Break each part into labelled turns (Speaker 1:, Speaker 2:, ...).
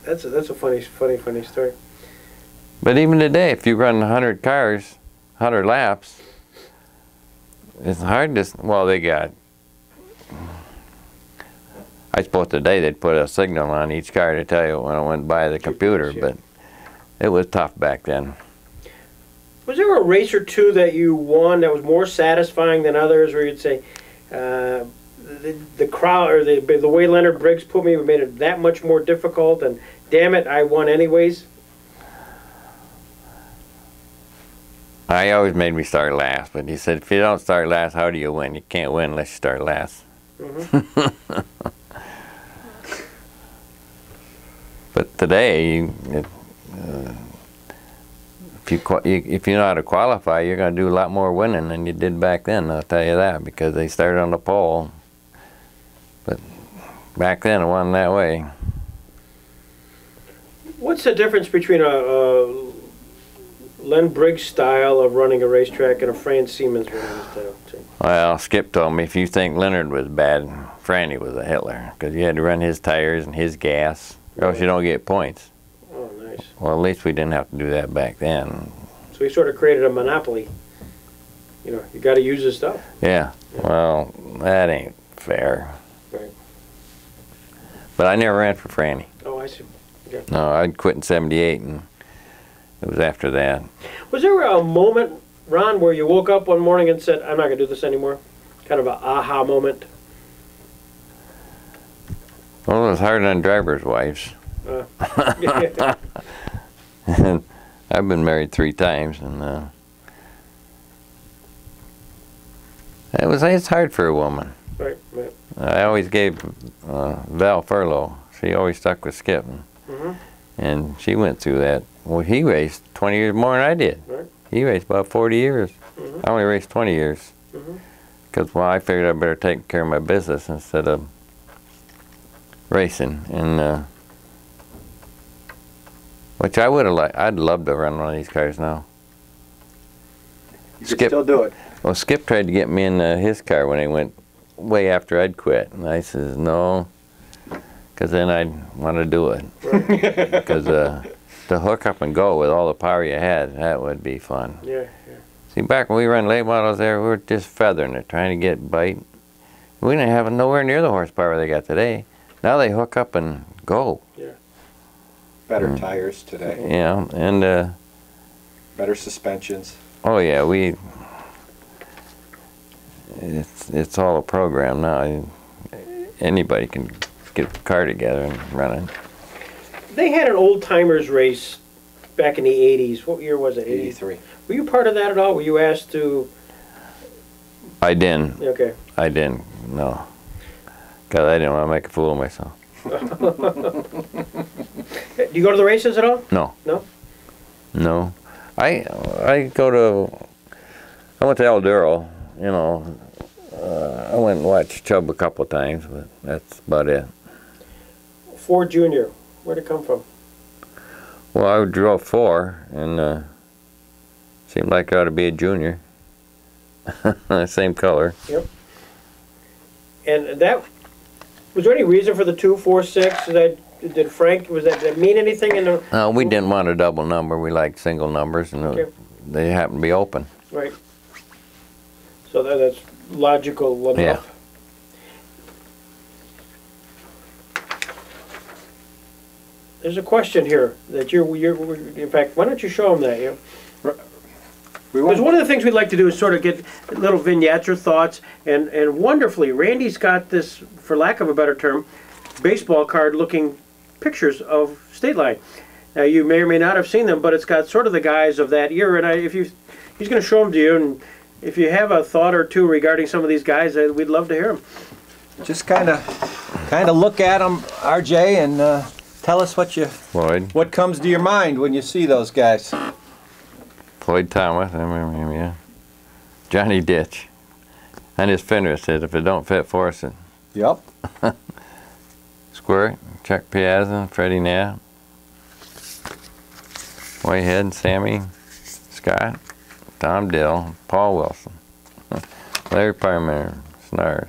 Speaker 1: That's a funny story.
Speaker 2: But even today, if you run 100 cars, 100 laps, it's hard to, well, they got, I suppose today they'd put a signal on each car to tell you when it went by the computer, but it was tough back then.
Speaker 1: Was there a race or two that you won that was more satisfying than others, where you'd say, the crowd, or the way Leonard Briggs put me, made it that much more difficult, and damn it, I won anyways?
Speaker 2: I always made me start last, but he said, if you don't start last, how do you win? You can't win unless you start last. Mm-hmm. But today, if you know how to qualify, you're going to do a lot more winning than you did back then, I'll tell you that, because they started on the pole. But back then, it wasn't that way.
Speaker 1: What's the difference between a Len Briggs style of running a racetrack and a Fran Siemens running style?
Speaker 2: Well, Skip told me if you think Leonard was bad, Franny was a Hitler, because you had to run his tires and his gas, or else you don't get points.
Speaker 1: Oh, nice.
Speaker 2: Well, at least we didn't have to do that back then.
Speaker 1: So he sort of created a monopoly. You know, you got to use his stuff.
Speaker 2: Yeah. Well, that ain't fair.
Speaker 1: Right.
Speaker 2: But I never ran for Franny.
Speaker 1: Oh, I see. Okay.
Speaker 2: No, I'd quit in '78, and it was after that.
Speaker 1: Was there a moment, Ron, where you woke up one morning and said, I'm not going to do this anymore? Kind of an aha moment?
Speaker 2: Well, it was hard on drivers' wives. And I've been married 3 times, and it's hard for a woman.
Speaker 1: Right, right.
Speaker 2: I always gave Val furlough. She always stuck with Skip.
Speaker 1: Mm-hmm.
Speaker 2: And she went through that. Well, he raced 20 years more than I did.
Speaker 1: Right.
Speaker 2: He raced about 40 years.
Speaker 1: Mm-hmm.
Speaker 2: I only raced 20 years. Because, well, I figured I better take care of my business instead of racing. And, which I would have liked. I'd love to run one of these cars now.
Speaker 3: You could still do it.
Speaker 2: Well, Skip tried to get me in his car when he went way after I'd quit. And I says, no, because then I'd want to do it. Because to hook up and go with all the power you had, that would be fun.
Speaker 1: Yeah, yeah.
Speaker 2: See, back when we ran late models there, we were just feathering it, trying to get bite. We didn't have nowhere near the horsepower they got today. Now they hook up and go.
Speaker 1: Yeah.
Speaker 3: Better tires today.
Speaker 2: Yeah, and
Speaker 3: better suspensions.
Speaker 2: Oh yeah, it's all a program now. Anybody can get the car together and run it.
Speaker 1: They had an old-timers race back in the 80s. What year was it?
Speaker 3: 83.
Speaker 1: Were you part of that at all? Were you asked to?
Speaker 2: I didn't.
Speaker 1: Okay.
Speaker 2: I didn't, no. Because I didn't want to make a fool of myself.
Speaker 1: Do you go to the races at all?
Speaker 2: No.
Speaker 1: No?
Speaker 2: No. I went to El Duro, you know. I went and watched Chubb a couple of times, but that's about it.
Speaker 1: Ford Jr., where'd it come from?
Speaker 2: Well, I drove 4, and seemed like it ought to be a junior. Same color.
Speaker 1: Yep. And that, was there any reason for the 246? Did Frank, did that mean anything in the?
Speaker 2: We didn't want a double number. We liked single numbers, and they happened to be open.
Speaker 1: Right. So that's logical enough.
Speaker 2: Yeah.
Speaker 1: There's a question here that you're in fact, why don't you show them that? Yeah. Because one of the things we'd like to do is sort of get little vignettes or thoughts, and wonderfully, Randy's got this, for lack of a better term, baseball card-looking pictures of State Line. Now, you may or may not have seen them, but it's got sort of the guys of that era, and he's going to show them to you, and if you have a thought or two regarding some of these guys, we'd love to hear them.
Speaker 4: Just kind of look at them, RJ, and tell us what comes to your mind when you see those guys.
Speaker 2: Floyd Thomas, I remember him, yeah. Johnny Ditch. And his fender said, if it don't fit, force it.
Speaker 4: Yep.
Speaker 2: Squirt, Chuck Piazza, Freddie Knapp, Whitehead, Sammy Scott, Tom Dill, Paul Wilson, Larry Parmer, Snars.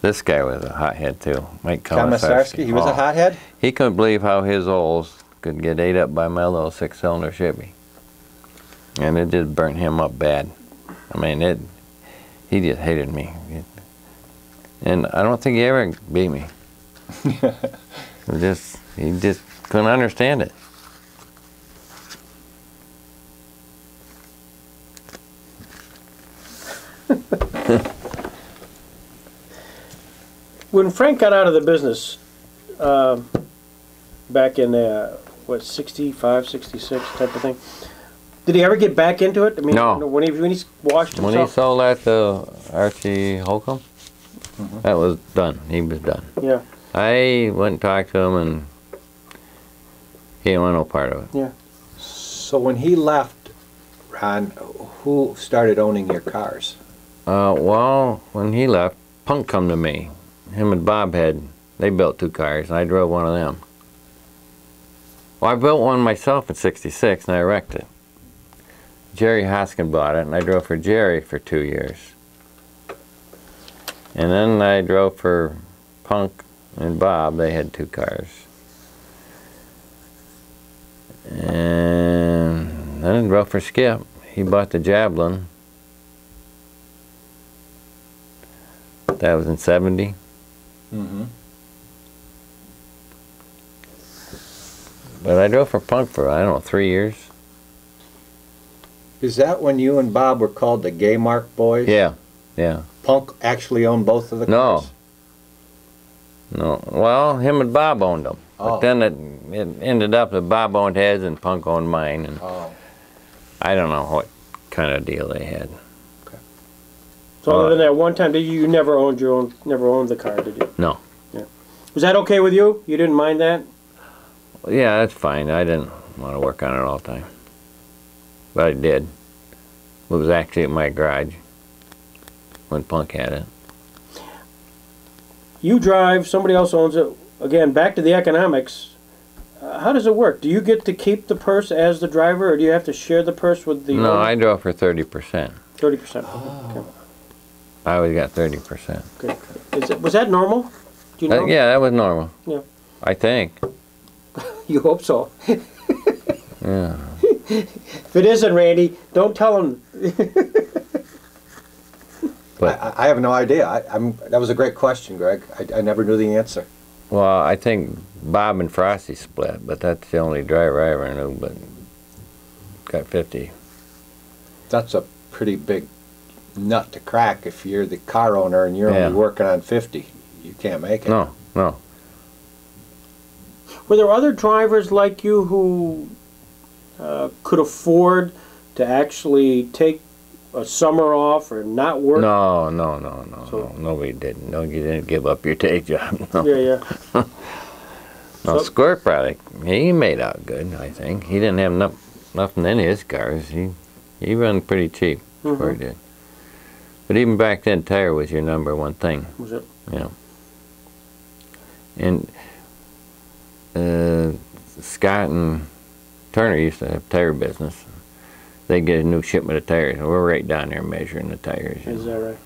Speaker 2: This guy was a hothead too, Mike
Speaker 4: Komisarski, he was a hothead?
Speaker 2: He couldn't believe how his Olds could get ate up by my little 6-cylinder Chevy. And it just burnt him up bad. I mean, he just hated me. And I don't think he ever beat me. He just couldn't understand it.
Speaker 1: When Frank got out of the business, back in, what, 65, 66 type of thing, did he ever get back into it? I mean,
Speaker 2: no.
Speaker 1: When he washed himself?
Speaker 2: When he sold that to Archie Holcomb, that was done. He was done.
Speaker 1: Yeah.
Speaker 2: I went and talked to him, and he didn't want no part of it.
Speaker 1: Yeah.
Speaker 4: So when he left, Ron, who started owning your cars?
Speaker 2: Well, when he left, Punk come to me. Him and Bob they built 2 cars, and I drove one of them. Well, I built one myself in '66, and I wrecked it. Jerry Hoskin bought it, and I drove for Jerry for 2 years. And then I drove for Punk and Bob. They had 2 cars. And then I drove for Skip. He bought the Javelin. That was in '70. But I drove for Punk for, I don't know, 3 years.
Speaker 4: Is that when you and Bob were called the Gay Mark Boys?
Speaker 2: Yeah, yeah.
Speaker 4: Punk actually owned both of the cars?
Speaker 2: No. Well, him and Bob owned them.
Speaker 4: Oh.
Speaker 2: But then it ended up that Bob owned his and Punk owned mine. And I don't know what kind of deal they had.
Speaker 1: Okay. So other than that one time, you never owned the car, did you?
Speaker 2: No.
Speaker 1: Yeah. Was that okay with you? You didn't mind that?
Speaker 2: Yeah, that's fine. I didn't want to work on it all the time. But I did. It was actually at my garage when Punk had it.
Speaker 1: You drive, somebody else owns it. Again, back to the economics. How does it work? Do you get to keep the purse as the driver, or do you have to share the purse with the
Speaker 2: No,
Speaker 1: owner?
Speaker 2: I drove for 30%.
Speaker 1: 30%. Okay.
Speaker 2: I always got 30%.
Speaker 1: Okay. Was that normal? Do you know?
Speaker 2: Yeah, that was normal.
Speaker 1: Yeah.
Speaker 2: I think.
Speaker 1: You hope so.
Speaker 2: Yeah.
Speaker 1: If it isn't, Randy, don't tell him.
Speaker 2: But
Speaker 4: I have no idea. That was a great question, Greg. I never knew the answer.
Speaker 2: well, I think Bob and Frosty split, but that's the only driver I ever knew. But got 50.
Speaker 4: That's a pretty big nut to crack if you're the car owner and you're only working on 50. You can't make it.
Speaker 2: No.
Speaker 1: Were there other drivers like you who could afford to actually take a summer off or not work?
Speaker 2: No.
Speaker 1: So-
Speaker 2: Nobody did. No, you didn't give up your day job. No.
Speaker 1: Yeah.
Speaker 2: No,
Speaker 1: So-
Speaker 2: Squirt product, he made out good, I think. He didn't have nothing in his cars. He run pretty cheap, Squirt did. But even back then, tire was your #1 thing.
Speaker 1: Was it?
Speaker 2: Yeah. And Scott and Turner used to have tire business. They'd get a new shipment of tires, and we're right down there measuring the tires.
Speaker 1: Is that right?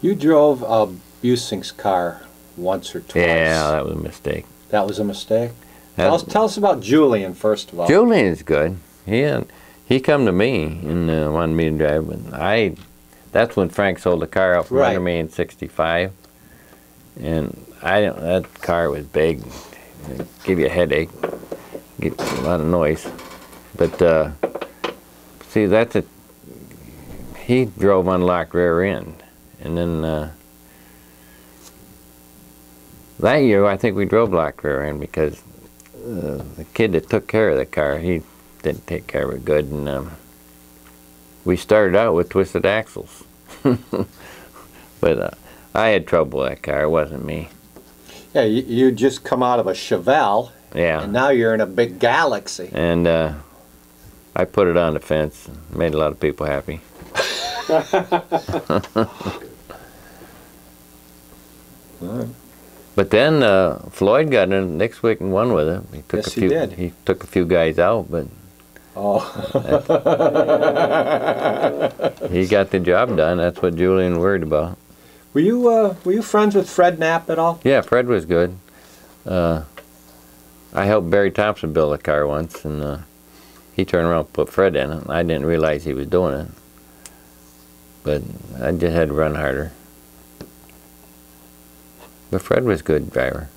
Speaker 4: You drove Busing's car once or twice.
Speaker 2: Yeah, that was a mistake.
Speaker 4: That was a mistake? Tell us about Julian, first of all.
Speaker 2: Julian's good. He come to me and wanted me to drive, but that's when Frank sold the car out from under me in '65, and that car was big, it'd give you a headache, get a lot of noise. But see, he drove unlocked rear end, and then that year I think we drove locked rear end because the kid that took care of the car, he didn't take care of it good, and we started out with twisted axles. But I had trouble with that car. It wasn't me.
Speaker 4: Yeah, you just come out of a Chevelle,
Speaker 2: Yeah.
Speaker 4: and now you're in a big Galaxy.
Speaker 2: And I put it on the fence. Made a lot of people happy. But then Floyd got in next week and won with it. He took
Speaker 4: Yes, he did.
Speaker 2: He took a few guys out, but
Speaker 4: Oh.
Speaker 2: He got the job done. That's what Julian worried about.
Speaker 4: Were you friends with Fred Knapp at all?
Speaker 2: Yeah, Fred was good. I helped Barry Thompson build a car once, and he turned around and put Fred in it. I didn't realize he was doing it, but I just had to run harder. But Fred was a good driver.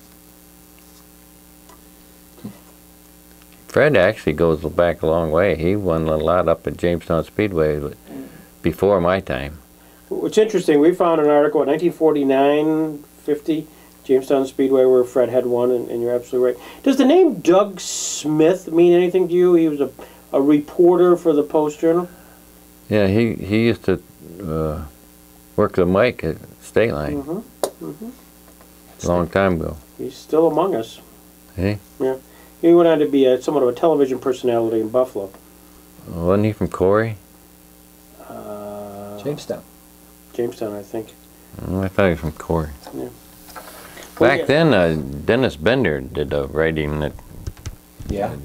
Speaker 2: Fred actually goes back a long way. He won a lot up at Jamestown Speedway before my time.
Speaker 1: What's interesting, we found an article in 1949, 50, Jamestown Speedway, where Fred had won, and you're absolutely right. Does the name Doug Smith mean anything to you? He was a reporter for the Post-Journal?
Speaker 2: Yeah, he used to work the mic at State Line. A long time ago.
Speaker 1: He's still among us.
Speaker 2: Hey?
Speaker 1: Yeah. He went on to be somewhat of a television personality in Buffalo.
Speaker 2: Wasn't he from Corey?
Speaker 4: Jamestown.
Speaker 1: Jamestown, I think.
Speaker 2: I thought he was from Corey.
Speaker 1: Yeah.
Speaker 2: Back then, Dennis Bender did the writing at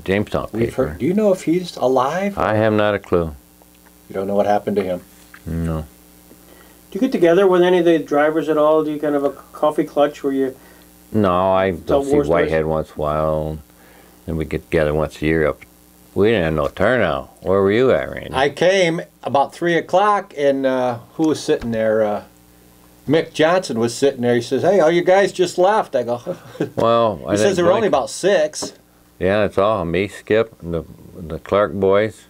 Speaker 2: Jamestown paper.
Speaker 4: We've heard. Do you know if he's alive?
Speaker 2: I have not a clue.
Speaker 4: You don't know what happened to him?
Speaker 2: No.
Speaker 1: Do you get together with any of the drivers at all? Do you kind of a coffee clutch where you...
Speaker 2: No, I
Speaker 1: Tell
Speaker 2: don't see
Speaker 1: war stories?
Speaker 2: Whitehead once in a while. And we get together once a year up. We didn't have no turnout. Where were you at, Randy?
Speaker 4: I came about 3 o'clock, and who was sitting there? Mick Johnson was sitting there. He says, "Hey, all you guys just left." I go,
Speaker 2: Well,
Speaker 4: he says there were only about 6.
Speaker 2: Yeah, that's all. Me, Skip, and the Clark boys.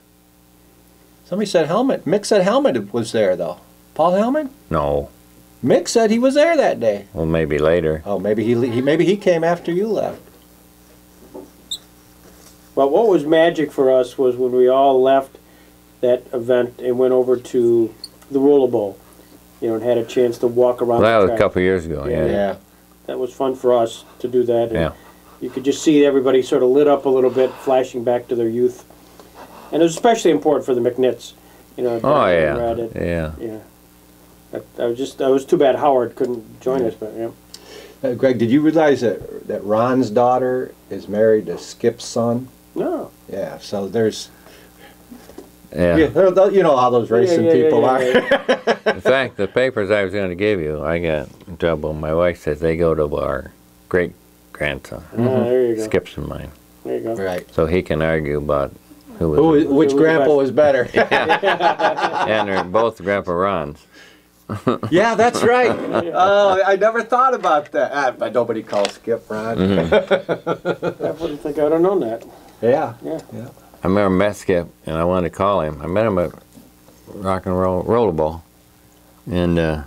Speaker 4: Somebody said Helmet. Mick said Helmet was there, though. Paul Helmet?
Speaker 2: No.
Speaker 4: Mick said he was there that day.
Speaker 2: Well, maybe later.
Speaker 4: Oh, maybe he came after you left.
Speaker 1: Well, what was magic for us was when we all left that event and went over to the Roller Bowl, and had a chance to walk around
Speaker 2: Well, that
Speaker 1: the
Speaker 2: was
Speaker 1: track.
Speaker 2: a couple of years ago, yeah.
Speaker 4: Yeah.
Speaker 1: That was fun for us to do that. And
Speaker 2: Yeah.
Speaker 1: you could just see everybody sort of lit up a little bit, flashing back to their youth. And it was especially important for the McNitts.
Speaker 2: Oh, yeah.
Speaker 1: Yeah. I was too bad Howard couldn't join us, but yeah.
Speaker 4: Greg, did you realize that Ron's daughter is married to Skip's son?
Speaker 1: No.
Speaker 4: Yeah, so there's...
Speaker 2: Yeah.
Speaker 4: You know how those racing people are.
Speaker 2: In fact, the papers I was going to give you, I got in trouble. My wife says they go to our great-grandson.
Speaker 1: There you go.
Speaker 2: Skip's and mine.
Speaker 1: There you go.
Speaker 4: Right.
Speaker 2: So he can argue about
Speaker 4: Which grandpa was better?
Speaker 2: and they're both Grandpa Ron's.
Speaker 4: Yeah, that's right. Oh, I never thought about that. But nobody calls Skip Ron.
Speaker 1: I wouldn't think I would have known that.
Speaker 4: Yeah.
Speaker 2: I remember met Skip, and I wanted to call him. I met him at Rock and Roll Rollerball, and I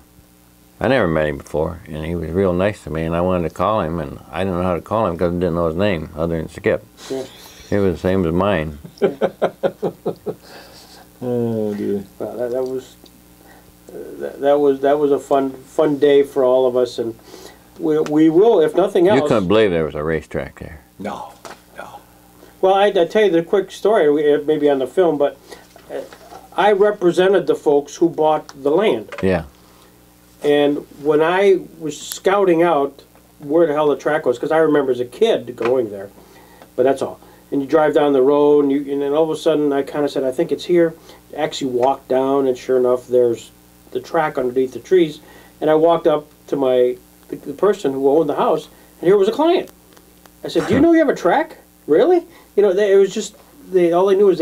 Speaker 2: never met him before, and he was real nice to me, and I wanted to call him, and I didn't know how to call him because I didn't know his name other than Skip.
Speaker 1: Yeah.
Speaker 2: It was the same as mine.
Speaker 4: Oh, dear.
Speaker 1: Well, that was a fun day for all of us, and we will, if nothing else.
Speaker 2: You couldn't believe there was a racetrack there.
Speaker 4: No.
Speaker 1: Well, I tell you the quick story, maybe on the film, but I represented the folks who bought the land.
Speaker 2: Yeah.
Speaker 1: And when I was scouting out where the hell the track was, because I remember as a kid going there, but that's all. And you drive down the road, and then all of a sudden I kind of said, I think it's here. Actually walked down, and sure enough, there's the track underneath the trees. And I walked up to the person who owned the house, and here was a client. I said, "Do you know you have a track? Really?" It was just all they knew is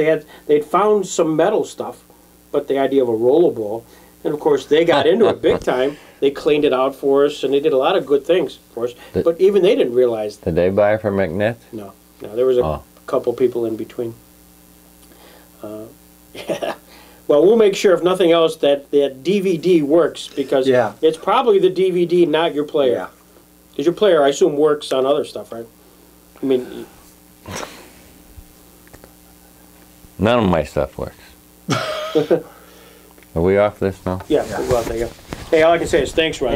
Speaker 1: they'd found some metal stuff, but the idea of a rollerball, and of course they got into it big time. They cleaned it out for us, and they did a lot of good things for us. But even they didn't realize that.
Speaker 2: Did they buy it from McNett?
Speaker 1: No, there was a couple people in between. Yeah. Well, we'll make sure, if nothing else, that DVD works, because it's probably the DVD, not your player.
Speaker 4: Yeah.
Speaker 1: Because your player, I assume, works on other stuff, right? I mean...
Speaker 2: None of my stuff works. Are we off this now?
Speaker 1: Yeah, we'll go out there, yeah. Hey, all I can say is thanks, Ron.